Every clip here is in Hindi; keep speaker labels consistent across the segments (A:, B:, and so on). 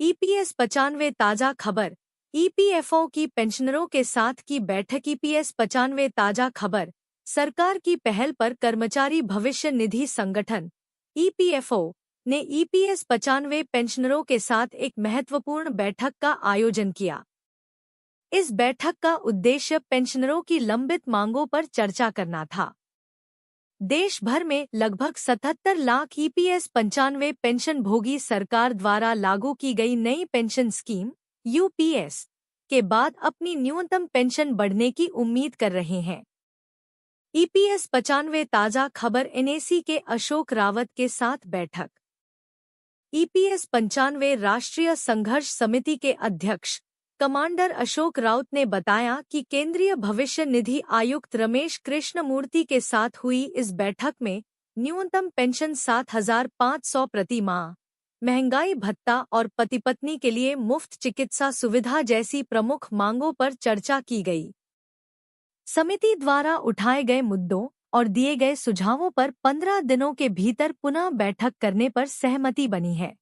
A: ईपीएस 95 ताज़ा खबर। ईपीएफओ की पेंशनरों के साथ की बैठक। ईपीएस 95 ताज़ा खबर। सरकार की पहल पर कर्मचारी भविष्य निधि संगठन ईपीएफओ ने ईपीएस 95 पेंशनरों के साथ एक महत्वपूर्ण बैठक का आयोजन किया। इस बैठक का उद्देश्य पेंशनरों की लंबित मांगों पर चर्चा करना था। देश भर में लगभग 77 लाख ईपीएस 95 पेंशन भोगी सरकार द्वारा लागू की गई नई पेंशन स्कीम यूपीएस के बाद अपनी न्यूनतम पेंशन बढ़ने की उम्मीद कर रहे हैं। ईपीएस 95 ताज़ा खबर। एनएसी के अशोक रावत के साथ बैठक। ईपीएस 95 राष्ट्रीय संघर्ष समिति के अध्यक्ष कमांडर अशोक राउत ने बताया कि केंद्रीय भविष्य निधि आयुक्त रमेश कृष्णमूर्ति के साथ हुई इस बैठक में न्यूनतम पेंशन 7,500 प्रति माह, महंगाई भत्ता और पति पत्नी के लिए मुफ्त चिकित्सा सुविधा जैसी प्रमुख मांगों पर चर्चा की गई। समिति द्वारा उठाए गए मुद्दों और दिए गए सुझावों पर 15 दिनों के भीतर पुनः बैठक करने पर सहमति बनी है।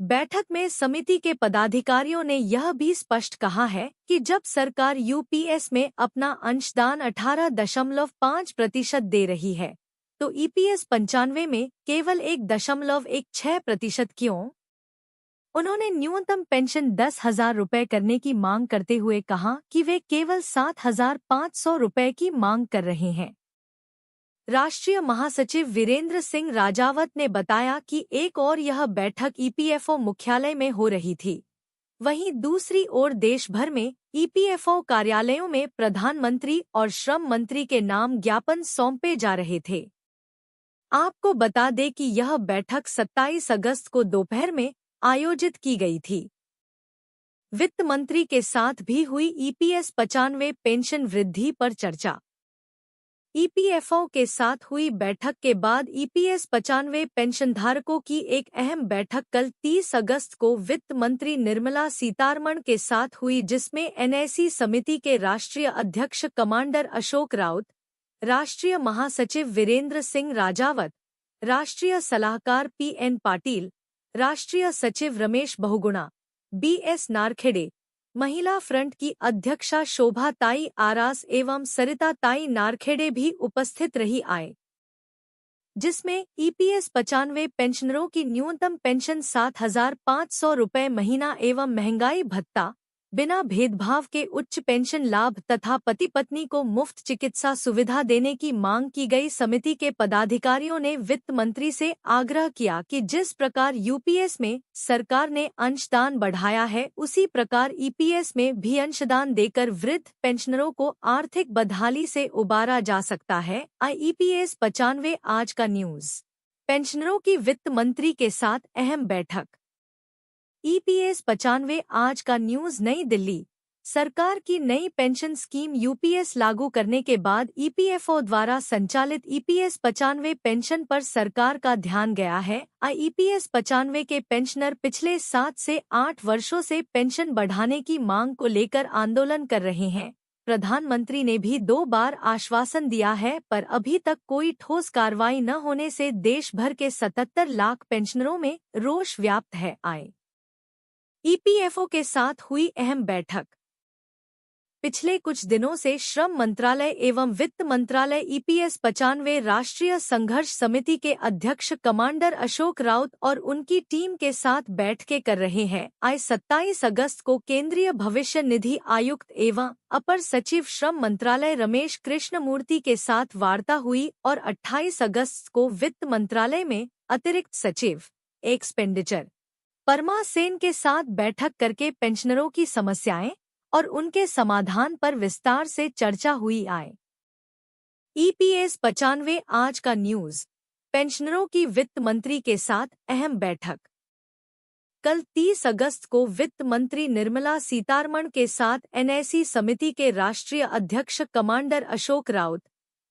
A: बैठक में समिति के पदाधिकारियों ने यह भी स्पष्ट कहा है कि जब सरकार यूपीएस में अपना अंशदान 18.5% दे रही है, तो ईपीएस 95 में केवल 1.16% क्यों? उन्होंने न्यूनतम पेंशन 10,000 रुपये करने की मांग करते हुए कहा कि वे केवल 7,500 रुपये की मांग कर रहे हैं। राष्ट्रीय महासचिव वीरेंद्र सिंह राजावत ने बताया कि एक ओर यह बैठक ईपीएफओ मुख्यालय में हो रही थी, वहीं दूसरी ओर देश भर में ईपीएफओ कार्यालयों में प्रधानमंत्री और श्रम मंत्री के नाम ज्ञापन सौंपे जा रहे थे। आपको बता दें कि यह बैठक 27 अगस्त को दोपहर में आयोजित की गई थी। वित्त मंत्री के साथ भी हुई ईपीएस 95 पेंशन वृद्धि पर चर्चा। ईपीएफओ के साथ हुई बैठक के बाद ईपीएस 95 पेंशनधारकों की एक अहम बैठक कल 30 अगस्त को वित्त मंत्री निर्मला सीतारमण के साथ हुई, जिसमें एनएसी समिति के राष्ट्रीय अध्यक्ष कमांडर अशोक राउत, राष्ट्रीय महासचिव वीरेंद्र सिंह राजावत, राष्ट्रीय सलाहकार पीएन पाटिल, राष्ट्रीय सचिव रमेश बहुगुणा, बीएस नारखेड़े, महिला फ्रंट की अध्यक्षा शोभा ताई आरास एवं सरिता ताई नारखेड़े भी उपस्थित रही आए, जिसमें ईपीएस 95 पेंशनरों की न्यूनतम पेंशन 7,500 रुपये महीना एवं महंगाई भत्ता, बिना भेदभाव के उच्च पेंशन लाभ तथा पति पत्नी को मुफ्त चिकित्सा सुविधा देने की मांग की गई। समिति के पदाधिकारियों ने वित्त मंत्री से आग्रह किया कि जिस प्रकार यूपीएस में सरकार ने अंशदान बढ़ाया है, उसी प्रकार ईपीएस में भी अंशदान देकर वृद्ध पेंशनरों को आर्थिक बदहाली से उबारा जा सकता है। ईपीएस 95 आज का न्यूज। पेंशनरों की वित्त मंत्री के साथ अहम बैठक। ईपीएस 95 आज का न्यूज। नई दिल्ली। सरकार की नई पेंशन स्कीम यूपीएस लागू करने के बाद ईपीएफओ द्वारा संचालित ईपीएस 95 पेंशन पर सरकार का ध्यान गया है। ईपीएस 95 के पेंशनर पिछले 7 से 8 वर्षों से पेंशन बढ़ाने की मांग को लेकर आंदोलन कर रहे हैं। प्रधानमंत्री ने भी 2 बार आश्वासन दिया है, पर अभी तक कोई ठोस कार्रवाई न होने से देश भर के 77 लाख पेंशनरों में रोष व्याप्त है। ईपीएफओ के साथ हुई अहम बैठक। पिछले कुछ दिनों से श्रम मंत्रालय एवं वित्त मंत्रालय ईपीएस 95 राष्ट्रीय संघर्ष समिति के अध्यक्ष कमांडर अशोक राउत और उनकी टीम के साथ बैठकें कर रहे हैं। 27 अगस्त को केंद्रीय भविष्य निधि आयुक्त एवं अपर सचिव श्रम मंत्रालय रमेश कृष्णमूर्ति के साथ वार्ता हुई और 28 अगस्त को वित्त मंत्रालय में अतिरिक्त सचिव एक्सपेंडिचर परमा सेन के साथ बैठक करके पेंशनरों की समस्याएं और उनके समाधान पर विस्तार से चर्चा हुई। ईपीएस 95 आज का न्यूज। पेंशनरों की वित्त मंत्री के साथ अहम बैठक। कल 30 अगस्त को वित्त मंत्री निर्मला सीतारमण के साथ एनएसी समिति के राष्ट्रीय अध्यक्ष कमांडर अशोक राउत,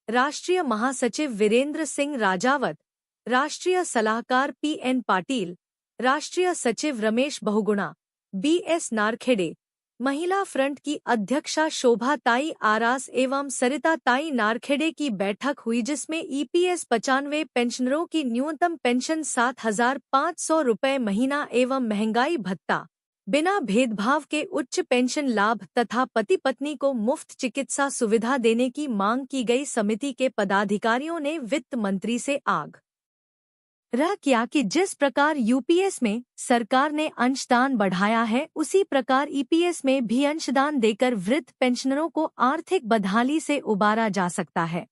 A: राष्ट्रीय महासचिव वीरेंद्र सिंह राजावत, राष्ट्रीय सलाहकार पीएन पाटिल, राष्ट्रीय सचिव रमेश बहुगुणा, बीएस नारखेड़े, महिला फ्रंट की अध्यक्षा शोभा ताई आरास एवं सरिता ताई नारखेड़े की बैठक हुई, जिसमें ईपीएस 95 पेंशनरों की न्यूनतम पेंशन 7,500 रुपये महीना एवं महंगाई भत्ता, बिना भेदभाव के उच्च पेंशन लाभ तथा पति पत्नी को मुफ्त चिकित्सा सुविधा देने की मांग की गई। समिति के पदाधिकारियों ने वित्त मंत्री से आग्रह किया कि जिस प्रकार यूपीएस में सरकार ने अंशदान बढ़ाया है, उसी प्रकार ईपीएस में भी अंशदान देकर वृद्ध पेंशनरों को आर्थिक बदहाली से उबारा जा सकता है।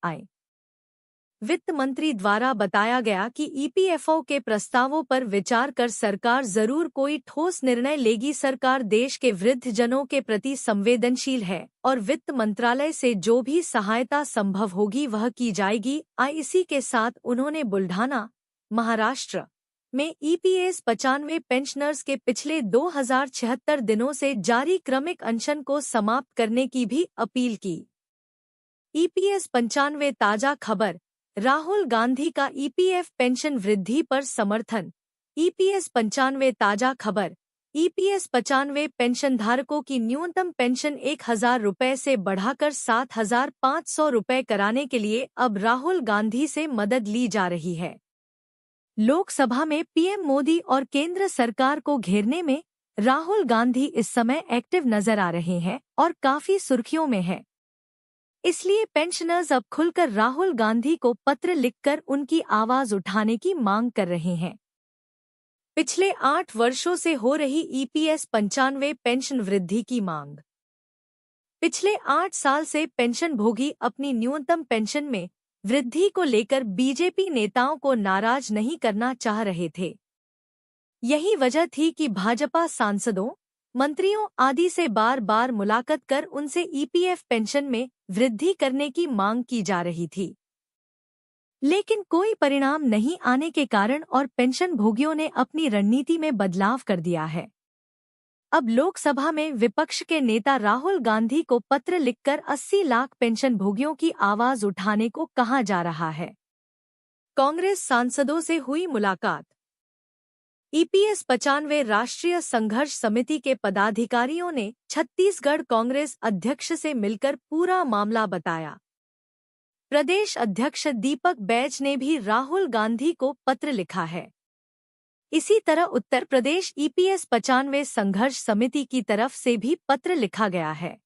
A: वित्त मंत्री द्वारा बताया गया कि ईपीएफओ के प्रस्तावों पर विचार कर सरकार जरूर कोई ठोस निर्णय लेगी। सरकार देश के वृद्ध जनों के प्रति संवेदनशील है और वित्त मंत्रालय से जो भी सहायता संभव होगी वह की जाएगी। इसी के साथ उन्होंने बुल्ढाना, महाराष्ट्र में ईपीएस 95 पेंशनर्स के पिछले 2076 दिनों से जारी क्रमिक अनशन को समाप्त करने की भी अपील की। ईपीएस 95 ताजा खबर, राहुल गांधी का ईपीएफ पेंशन वृद्धि पर समर्थन। ईपीएस 95 ताजा खबर, ईपीएस 95 पेंशनधारकों की न्यूनतम पेंशन 1,000 रुपये से बढ़ाकर 7,500 रुपये कराने के लिए अब राहुल गांधी से मदद ली जा रही है। लोकसभा में पीएम मोदी और केंद्र सरकार को घेरने में राहुल गांधी इस समय एक्टिव नजर आ रहे हैं और काफी सुर्खियों में है। इसलिए पेंशनर्स अब खुलकर राहुल गांधी को पत्र लिखकर उनकी आवाज उठाने की मांग कर रहे हैं। पिछले 8 वर्षों से हो रही ईपीएस 95 पेंशन वृद्धि की मांग। पिछले 8 साल से पेंशनभोगी अपनी न्यूनतम पेंशन में वृद्धि को लेकर बीजेपी नेताओं को नाराज नहीं करना चाह रहे थे। यही वजह थी कि भाजपा सांसदों, मंत्रियों आदि से बार बार मुलाकात कर उनसे ईपीएफ पेंशन में वृद्धि करने की मांग की जा रही थी। लेकिन कोई परिणाम नहीं आने के कारण और पेंशनभोगियों ने अपनी रणनीति में बदलाव कर दिया है। अब लोकसभा में विपक्ष के नेता राहुल गांधी को पत्र लिखकर 80 लाख पेंशनभोगियों की आवाज उठाने को कहा जा रहा है। कांग्रेस सांसदों से हुई मुलाकात। ईपीएस 95 राष्ट्रीय संघर्ष समिति के पदाधिकारियों ने छत्तीसगढ़ कांग्रेस अध्यक्ष से मिलकर पूरा मामला बताया। प्रदेश अध्यक्ष दीपक बैज ने भी राहुल गांधी को पत्र लिखा है। इसी तरह उत्तर प्रदेश ईपीएस 95 संघर्ष समिति की तरफ से भी पत्र लिखा गया है।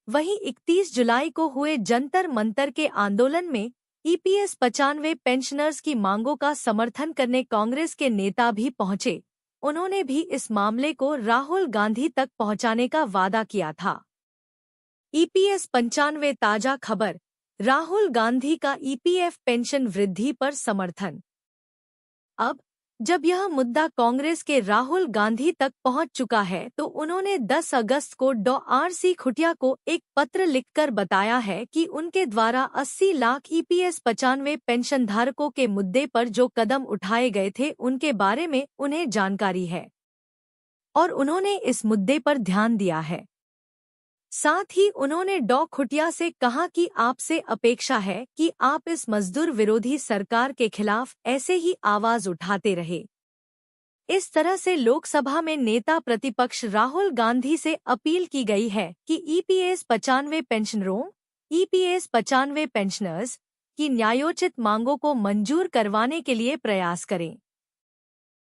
A: वहीं 31 जुलाई को हुए जंतर मंतर के आंदोलन में ईपीएस 95 पेंशनर्स की मांगों का समर्थन करने कांग्रेस के नेता भी पहुंचे। उन्होंने भी इस मामले को राहुल गांधी तक पहुंचाने का वादा किया था। ईपीएस 95 ताजा खबर, राहुल गांधी का ईपीएफ पेंशन वृद्धि पर समर्थन। अब जब यह मुद्दा कांग्रेस के राहुल गांधी तक पहुंच चुका है तो उन्होंने 10 अगस्त को डॉ आर.सी. खुटिया को एक पत्र लिखकर बताया है कि उनके द्वारा 80 लाख ईपीएस 95 पेंशनधारकों के मुद्दे पर जो कदम उठाए गए थे उनके बारे में उन्हें जानकारी है और उन्होंने इस मुद्दे पर ध्यान दिया है। साथ ही उन्होंने डॉ खुटिया से कहा कि आपसे अपेक्षा है कि आप इस मजदूर विरोधी सरकार के खिलाफ ऐसे ही आवाज उठाते रहे। इस तरह से लोकसभा में नेता प्रतिपक्ष राहुल गांधी से अपील की गई है कि ईपीएस 95 पेंशनरों, ईपीएस 95 पेंशनर्स की न्यायोचित मांगों को मंजूर करवाने के लिए प्रयास करें।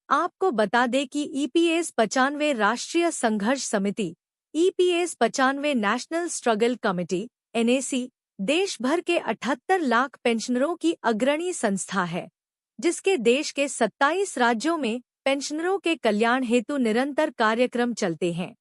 A: आपको बता दें कि ईपीएस 95 राष्ट्रीय संघर्ष समिति, EPS 95 national struggle committee NAC देश भर के 78 लाख पेंशनरों की अग्रणी संस्था है, जिसके देश के 27 राज्यों में पेंशनरों के कल्याण हेतु निरंतर कार्यक्रम चलते हैं।